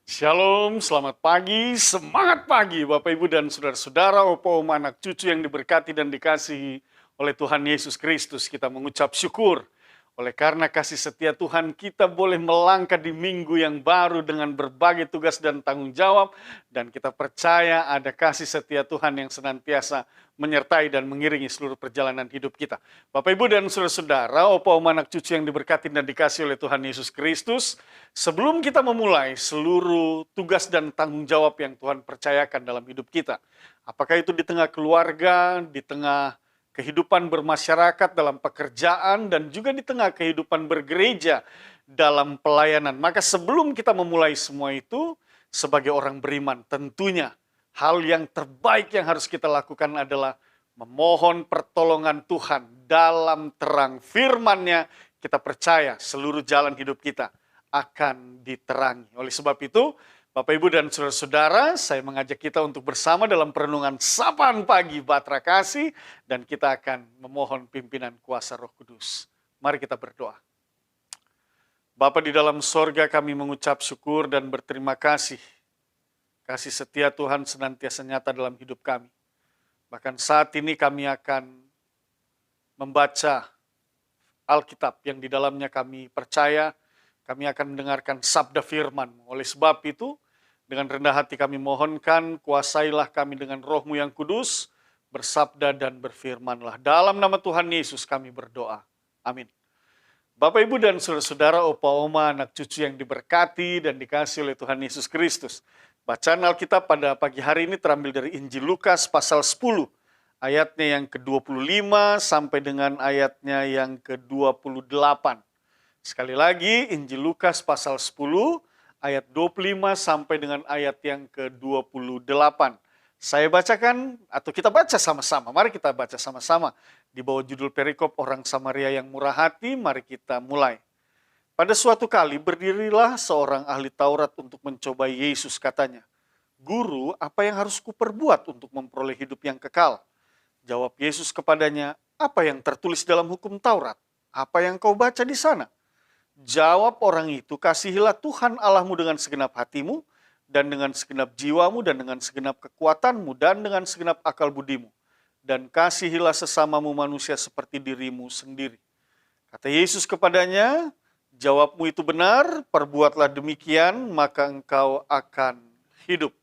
Shalom, selamat pagi, semangat pagi Bapak Ibu dan Saudara-saudara, opa oma anak cucu yang diberkati dan dikasihi oleh Tuhan Yesus Kristus. Kita mengucap syukur. Oleh karena kasih setia Tuhan, kita boleh melangkah di minggu yang baru dengan berbagai tugas dan tanggung jawab. Dan kita percaya ada kasih setia Tuhan yang senantiasa menyertai dan mengiringi seluruh perjalanan hidup kita. Bapak Ibu dan Saudara-saudara, opa oma anak cucu yang diberkati dan dikasihi oleh Tuhan Yesus Kristus, sebelum kita memulai seluruh tugas dan tanggung jawab yang Tuhan percayakan dalam hidup kita, apakah itu di tengah keluarga, di tengah kehidupan bermasyarakat, dalam pekerjaan, dan juga di tengah kehidupan bergereja dalam pelayanan. Maka sebelum kita memulai semua itu, sebagai orang beriman, tentunya hal yang terbaik yang harus kita lakukan adalah memohon pertolongan Tuhan dalam terang firman-Nya. Kita percaya seluruh jalan hidup kita akan diterangi. Oleh sebab itu, Bapak Ibu dan Saudara-saudara, saya mengajak kita untuk bersama dalam perenungan Sapaan Pagi Batra Kasih, dan kita akan memohon pimpinan kuasa Roh Kudus. Mari kita berdoa. Bapa di dalam sorga, kami mengucap syukur dan berterima kasih. Kasih setia Tuhan senantiasa nyata dalam hidup kami. Bahkan saat ini kami akan membaca Alkitab yang di dalamnya kami percaya, kami akan mendengarkan sabda firman. Oleh sebab itu, dengan rendah hati kami mohonkan, kuasailah kami dengan Roh-Mu yang kudus, bersabda dan berfirmanlah. Dalam nama Tuhan Yesus kami berdoa. Amin. Bapak, Ibu, dan saudara-saudara, opa, oma, anak cucu yang diberkati dan dikasihi oleh Tuhan Yesus Kristus. Bacaan Alkitab pada pagi hari ini terambil dari Injil Lukas pasal 10, ayatnya yang ke-25 sampai dengan ayatnya yang ke-28. Sekali lagi, Injil Lukas pasal 10, ayat 25 sampai dengan ayat yang ke-28. Saya bacakan, atau kita baca sama-sama. Mari kita baca sama-sama. Di bawah judul perikop orang Samaria yang murah hati, mari kita mulai. Pada suatu kali berdirilah seorang ahli Taurat untuk mencobai Yesus, katanya, "Guru, apa yang harus kuperbuat untuk memperoleh hidup yang kekal?" Jawab Yesus kepadanya, "Apa yang tertulis dalam hukum Taurat? Apa yang kau baca di sana?" Jawab orang itu, "Kasihilah Tuhan Allahmu dengan segenap hatimu, dan dengan segenap jiwamu, dan dengan segenap kekuatanmu, dan dengan segenap akal budimu. Dan kasihilah sesamamu manusia seperti dirimu sendiri." Kata Yesus kepadanya, "Jawabmu itu benar, perbuatlah demikian, maka engkau akan hidup."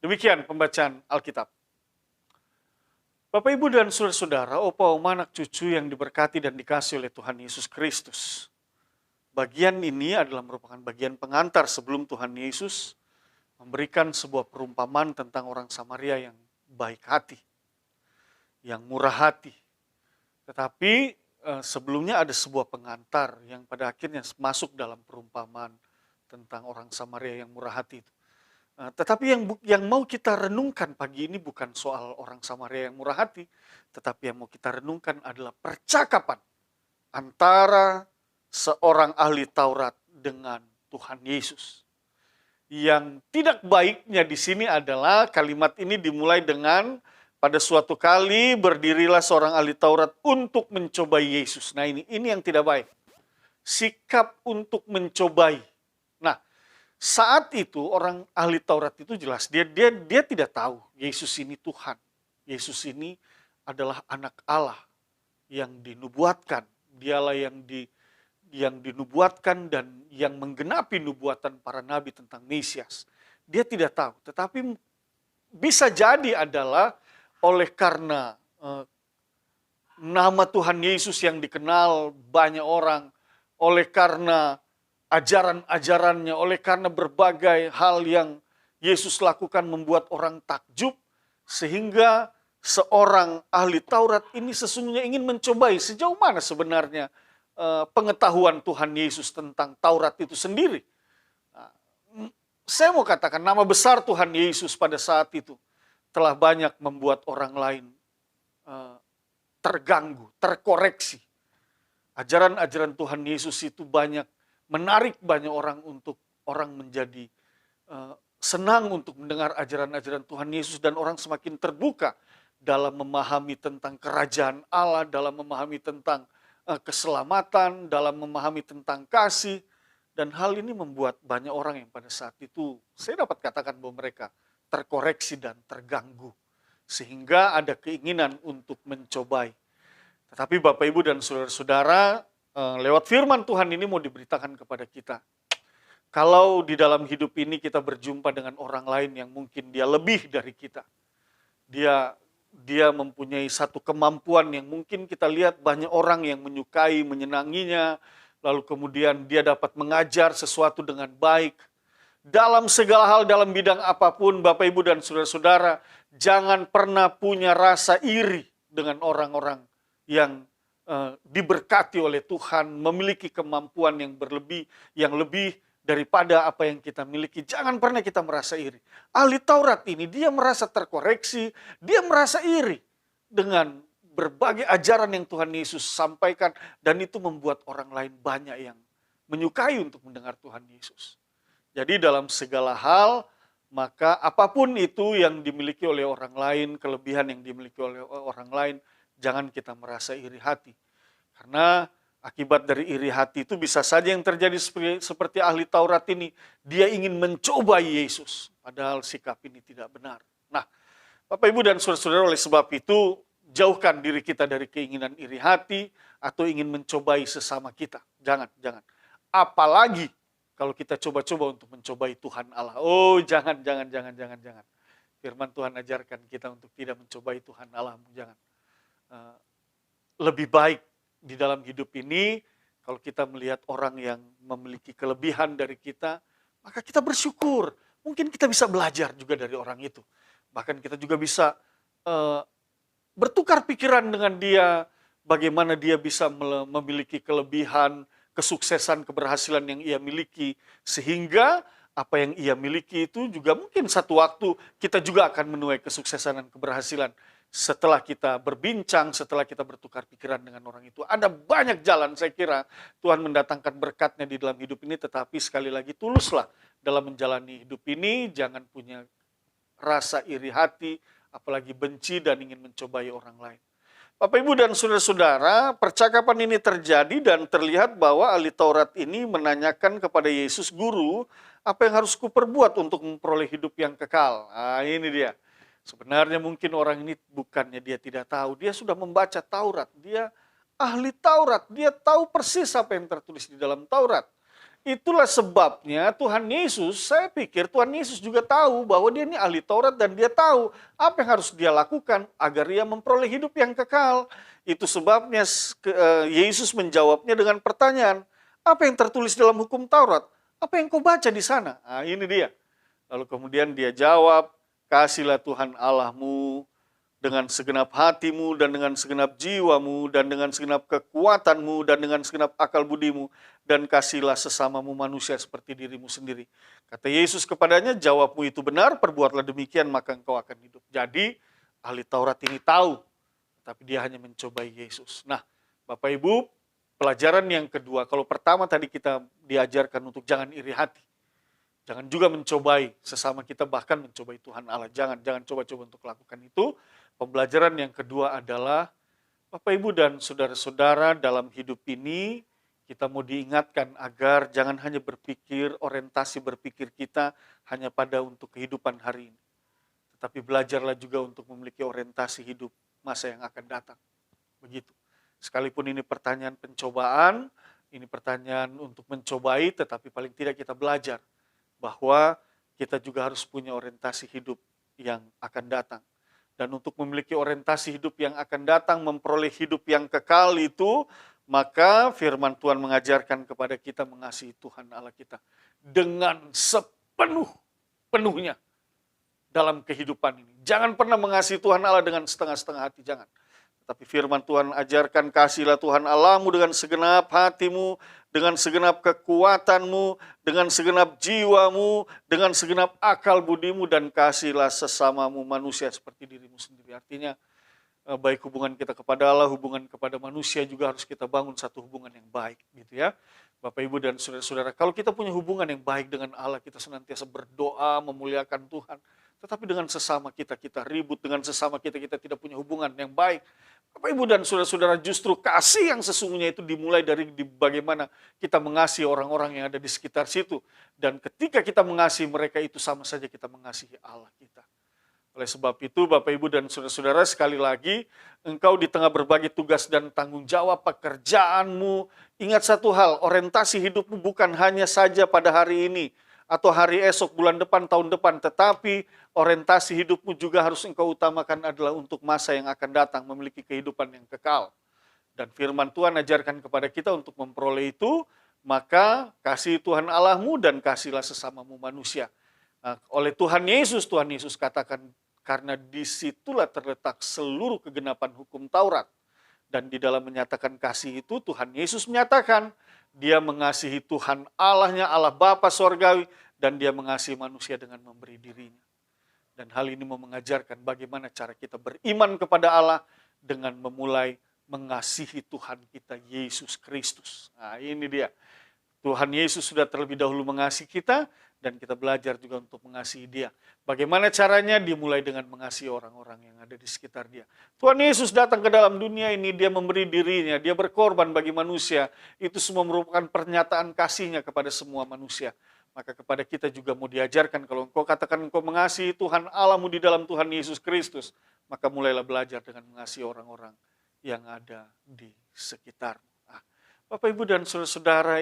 Demikian pembacaan Alkitab. Bapak, Ibu, dan saudara-saudara, opa, oma, anak cucu yang diberkati dan dikasihi oleh Tuhan Yesus Kristus. Bagian ini adalah merupakan bagian pengantar sebelum Tuhan Yesus memberikan sebuah perumpamaan tentang orang Samaria yang baik hati, yang murah hati. Tetapi sebelumnya ada sebuah pengantar yang pada akhirnya masuk dalam perumpamaan tentang orang Samaria yang murah hati itu. Tetapi yang mau kita renungkan pagi ini bukan soal orang Samaria yang murah hati, tetapi yang mau kita renungkan adalah percakapan antara seorang ahli Taurat dengan Tuhan Yesus. Yang tidak baiknya di sini adalah kalimat ini dimulai dengan, "Pada suatu kali berdirilah seorang ahli Taurat untuk mencobai Yesus." Nah, ini yang tidak baik. Sikap untuk mencobai. Nah, saat itu orang ahli Taurat itu jelas dia tidak tahu Yesus ini Tuhan. Yesus ini adalah anak Allah yang dinubuatkan. Dialah yang dinubuatkan dan yang menggenapi nubuatan para nabi tentang Mesias. Dia tidak tahu, tetapi bisa jadi adalah oleh karena nama Tuhan Yesus yang dikenal banyak orang, oleh karena ajaran-ajarannya, oleh karena berbagai hal yang Yesus lakukan membuat orang takjub, sehingga seorang ahli Taurat ini sesungguhnya ingin mencobai sejauh mana sebenarnya pengetahuan Tuhan Yesus tentang Taurat itu sendiri. Saya mau katakan nama besar Tuhan Yesus pada saat itu telah banyak membuat orang lain terganggu, terkoreksi. Ajaran-ajaran Tuhan Yesus itu banyak menarik banyak orang untuk orang menjadi senang untuk mendengar ajaran-ajaran Tuhan Yesus, dan orang semakin terbuka dalam memahami tentang kerajaan Allah, dalam memahami tentang keselamatan, dalam memahami tentang kasih. Dan hal ini membuat banyak orang yang pada saat itu, saya dapat katakan bahwa mereka terkoreksi dan terganggu. Sehingga ada keinginan untuk mencobai. Tetapi Bapak Ibu dan saudara-saudara, lewat firman Tuhan ini mau diberitakan kepada kita. Kalau di dalam hidup ini kita berjumpa dengan orang lain yang mungkin dia lebih dari kita. Dia mempunyai satu kemampuan yang mungkin kita lihat banyak orang yang menyukai, menyenanginya, lalu kemudian dia dapat mengajar sesuatu dengan baik. Dalam segala hal, dalam bidang apapun, Bapak Ibu dan saudara-saudara, jangan pernah punya rasa iri dengan orang-orang yang diberkati oleh Tuhan, memiliki kemampuan yang berlebih, yang lebih daripada apa yang kita miliki. Jangan pernah kita merasa iri. Ahli Taurat ini dia merasa terkoreksi, dia merasa iri dengan berbagai ajaran yang Tuhan Yesus sampaikan, dan itu membuat orang lain banyak yang menyukai untuk mendengar Tuhan Yesus. Jadi dalam segala hal, maka apapun itu yang dimiliki oleh orang lain, kelebihan yang dimiliki oleh orang lain, jangan kita merasa iri hati. Karena akibat dari iri hati itu bisa saja yang terjadi seperti ahli Taurat ini. Dia ingin mencobai Yesus, padahal sikap ini tidak benar. Nah, Bapak Ibu dan saudara-saudara, oleh sebab itu, jauhkan diri kita dari keinginan iri hati atau ingin mencobai sesama kita. Jangan. Apalagi kalau kita coba-coba untuk mencobai Tuhan Allah. Oh, jangan. Firman Tuhan ajarkan kita untuk tidak mencobai Tuhan Allahmu, jangan. Lebih baik di dalam hidup ini, kalau kita melihat orang yang memiliki kelebihan dari kita, maka kita bersyukur. Mungkin kita bisa belajar juga dari orang itu. Bahkan kita juga bisa bertukar pikiran dengan dia, bagaimana dia bisa memiliki kelebihan, kesuksesan, keberhasilan yang ia miliki, sehingga apa yang ia miliki itu juga mungkin satu waktu kita juga akan menuai kesuksesan dan keberhasilan. Setelah kita berbincang, setelah kita bertukar pikiran dengan orang itu. Ada banyak jalan, saya kira Tuhan mendatangkan berkatnya di dalam hidup ini, tetapi sekali lagi tuluslah dalam menjalani hidup ini, jangan punya rasa iri hati, apalagi benci dan ingin mencobai orang lain. Bapak Ibu dan saudara-saudara, percakapan ini terjadi dan terlihat bahwa ahli Taurat ini menanyakan kepada Yesus, "Guru, apa yang harus kuperbuat untuk memperoleh hidup yang kekal?" Nah, ini dia. Sebenarnya mungkin orang ini bukannya dia tidak tahu, dia sudah membaca Taurat, dia ahli Taurat, dia tahu persis apa yang tertulis di dalam Taurat. Itulah sebabnya Tuhan Yesus, saya pikir Tuhan Yesus juga tahu bahwa dia ini ahli Taurat dan dia tahu apa yang harus dia lakukan agar ia memperoleh hidup yang kekal. Itu sebabnya Yesus menjawabnya dengan pertanyaan, apa yang tertulis dalam hukum Taurat? Apa yang kau baca di sana? Nah, ini dia. Lalu kemudian dia jawab, "Kasihlah Tuhan Allahmu dengan segenap hatimu dan dengan segenap jiwamu dan dengan segenap kekuatanmu dan dengan segenap akal budimu, dan kasihlah sesamamu manusia seperti dirimu sendiri." Kata Yesus kepadanya, "Jawabmu itu benar, perbuatlah demikian maka engkau akan hidup." Jadi ahli Taurat ini tahu, tapi dia hanya mencobai Yesus. Nah, Bapak Ibu, pelajaran yang kedua, kalau pertama tadi kita diajarkan untuk jangan iri hati. Jangan juga mencobai sesama kita, bahkan mencobai Tuhan Allah. Jangan coba-coba untuk lakukan itu. Pembelajaran yang kedua adalah, Bapak Ibu dan saudara-saudara, dalam hidup ini kita mau diingatkan agar jangan hanya orientasi berpikir kita hanya pada untuk kehidupan hari ini. Tetapi belajarlah juga untuk memiliki orientasi hidup masa yang akan datang. Begitu. Sekalipun ini pertanyaan pencobaan, ini pertanyaan untuk mencobai, tetapi paling tidak kita belajar bahwa kita juga harus punya orientasi hidup yang akan datang. Dan untuk memiliki orientasi hidup yang akan datang, memperoleh hidup yang kekal itu, maka firman Tuhan mengajarkan kepada kita mengasihi Tuhan Allah kita dengan sepenuhnya dalam kehidupan ini. Jangan pernah mengasihi Tuhan Allah dengan setengah-setengah hati, jangan. Tapi firman Tuhan ajarkan, kasihlah Tuhan Allahmu dengan segenap hatimu, dengan segenap kekuatanmu, dengan segenap jiwamu, dengan segenap akal budimu, dan kasihlah sesamamu manusia seperti dirimu sendiri. Artinya, baik hubungan kita kepada Allah, hubungan kepada manusia juga harus kita bangun satu hubungan yang baik, gitu ya. Bapak Ibu dan saudara-saudara, kalau kita punya hubungan yang baik dengan Allah, kita senantiasa berdoa, memuliakan Tuhan. Tetapi dengan sesama kita, kita ribut. Dengan sesama kita, kita tidak punya hubungan yang baik. Bapak, Ibu, dan saudara-saudara, justru kasih yang sesungguhnya itu dimulai dari bagaimana kita mengasihi orang-orang yang ada di sekitar situ. Dan ketika kita mengasihi mereka, itu sama saja kita mengasihi Allah kita. Oleh sebab itu, Bapak, Ibu, dan saudara-saudara, sekali lagi, engkau di tengah berbagai tugas dan tanggung jawab pekerjaanmu, ingat satu hal, orientasi hidupmu bukan hanya saja pada hari ini, atau hari esok, bulan depan, tahun depan, tetapi orientasi hidupmu juga harus engkau utamakan adalah untuk masa yang akan datang, memiliki kehidupan yang kekal. Dan firman Tuhan ajarkan kepada kita untuk memperoleh itu, maka kasih Tuhan Allahmu dan kasihlah sesamamu manusia. Nah, oleh Tuhan Yesus katakan, karena disitulah terletak seluruh kegenapan hukum Taurat. Dan di dalam menyatakan kasih itu, Tuhan Yesus menyatakan, dia mengasihi Tuhan Allahnya, Allah Bapa Sorgawi, dan dia mengasihi manusia dengan memberi dirinya. Dan hal ini mau mengajarkan bagaimana cara kita beriman kepada Allah dengan memulai mengasihi Tuhan kita, Yesus Kristus. Nah, ini dia. Tuhan Yesus sudah terlebih dahulu mengasihi kita, dan kita belajar juga untuk mengasihi dia. Bagaimana caranya? Dimulai dengan mengasihi orang-orang yang ada di sekitar dia. Tuhan Yesus datang ke dalam dunia ini, dia memberi dirinya, dia berkorban bagi manusia. Itu semua merupakan pernyataan kasihnya kepada semua manusia. Maka kepada kita juga mau diajarkan, kalau engkau katakan engkau mengasihi Tuhan Allahmu di dalam Tuhan Yesus Kristus, maka mulailah belajar dengan mengasihi orang-orang yang ada di sekitarmu. Bapak, Ibu, dan saudara-saudara,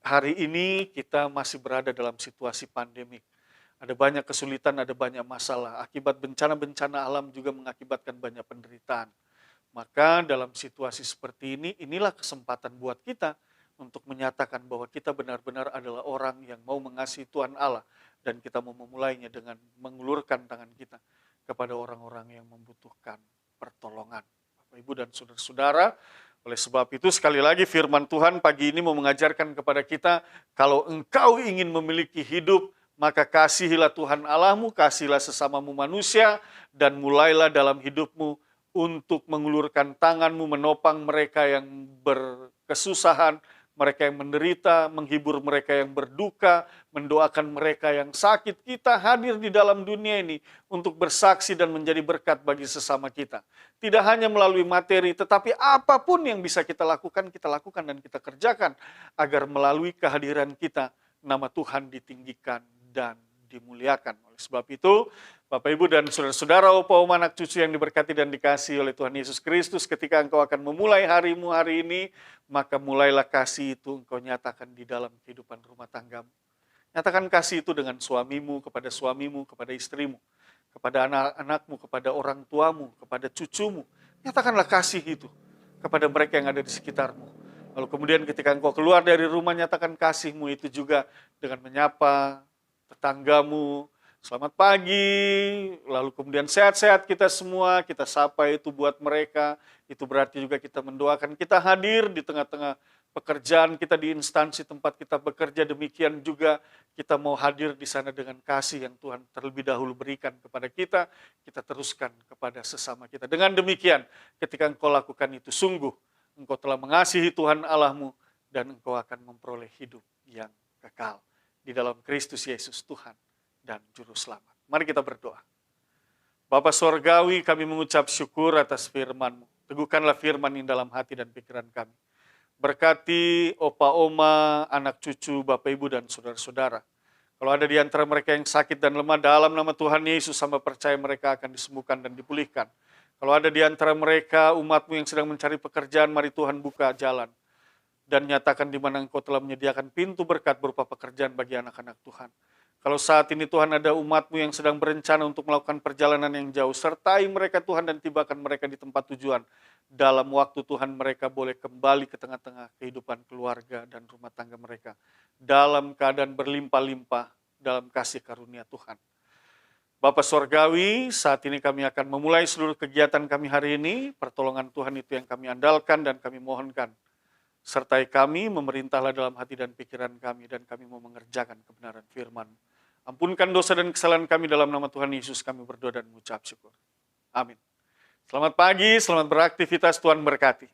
hari ini kita masih berada dalam situasi pandemik. Ada banyak kesulitan, ada banyak masalah. Akibat bencana-bencana alam juga mengakibatkan banyak penderitaan. Maka dalam situasi seperti ini, inilah kesempatan buat kita untuk menyatakan bahwa kita benar-benar adalah orang yang mau mengasihi Tuhan Allah. Dan kita mau memulainya dengan mengulurkan tangan kita kepada orang-orang yang membutuhkan pertolongan. Bapak, Ibu, dan saudara-saudara, oleh sebab itu sekali lagi firman Tuhan pagi ini mau mengajarkan kepada kita, kalau engkau ingin memiliki hidup, maka kasihilah Tuhan Allahmu, kasihilah sesamamu manusia, dan mulailah dalam hidupmu untuk mengulurkan tanganmu menopang mereka yang berkesusahan, mereka yang menderita, menghibur mereka yang berduka, mendoakan mereka yang sakit. Kita hadir di dalam dunia ini untuk bersaksi dan menjadi berkat bagi sesama kita. Tidak hanya melalui materi, tetapi apapun yang bisa kita lakukan dan kita kerjakan. Agar melalui kehadiran kita, nama Tuhan ditinggikan dan dimuliakan. Oleh sebab itu, Bapak, Ibu, dan saudara-saudara, opa, oma, anak cucu yang diberkati dan dikasihi oleh Tuhan Yesus Kristus, ketika engkau akan memulai harimu hari ini, maka mulailah kasih itu engkau nyatakan di dalam kehidupan rumah tanggamu. Nyatakan kasih itu dengan suamimu, kepada istrimu, kepada anak-anakmu, kepada orang tuamu, kepada cucumu. Nyatakanlah kasih itu kepada mereka yang ada di sekitarmu. Lalu kemudian ketika engkau keluar dari rumah, nyatakan kasihmu itu juga dengan menyapa tetanggamu, selamat pagi, lalu kemudian sehat-sehat kita semua, kita sapa itu buat mereka. Itu berarti juga kita mendoakan, kita hadir di tengah-tengah pekerjaan kita, di instansi tempat kita bekerja, demikian juga kita mau hadir di sana dengan kasih yang Tuhan terlebih dahulu berikan kepada kita, kita teruskan kepada sesama kita. Dengan demikian, ketika engkau lakukan itu, sungguh engkau telah mengasihi Tuhan Allahmu, dan engkau akan memperoleh hidup yang kekal di dalam Kristus Yesus Tuhan dan Juru Selamat. Mari kita berdoa. Bapa Sorgawi, kami mengucap syukur atas firman-Mu. Teguhkanlah firman ini dalam hati dan pikiran kami. Berkati opa, oma, anak cucu, Bapak, Ibu, dan saudara-saudara. Kalau ada di antara mereka yang sakit dan lemah, dalam nama Tuhan Yesus, hamba percaya mereka akan disembuhkan dan dipulihkan. Kalau ada di antara mereka umat-Mu yang sedang mencari pekerjaan, mari Tuhan buka jalan. Dan nyatakan di mana Engkau telah menyediakan pintu berkat berupa pekerjaan bagi anak-anak Tuhan. Kalau saat ini Tuhan ada umat-Mu yang sedang berencana untuk melakukan perjalanan yang jauh, sertai mereka Tuhan dan tibakan mereka di tempat tujuan. Dalam waktu Tuhan mereka boleh kembali ke tengah-tengah kehidupan keluarga dan rumah tangga mereka. Dalam keadaan berlimpah-limpah dalam kasih karunia Tuhan. Bapa Sorgawi, saat ini kami akan memulai seluruh kegiatan kami hari ini. Pertolongan Tuhan itu yang kami andalkan dan kami mohonkan. Sertai kami, memerintahlah dalam hati dan pikiran kami, dan kami mau mengerjakan kebenaran firman. Ampunkan dosa dan kesalahan kami dalam nama Tuhan Yesus, kami berdoa dan mengucap syukur. Amin. Selamat pagi, selamat beraktivitas, Tuhan berkati.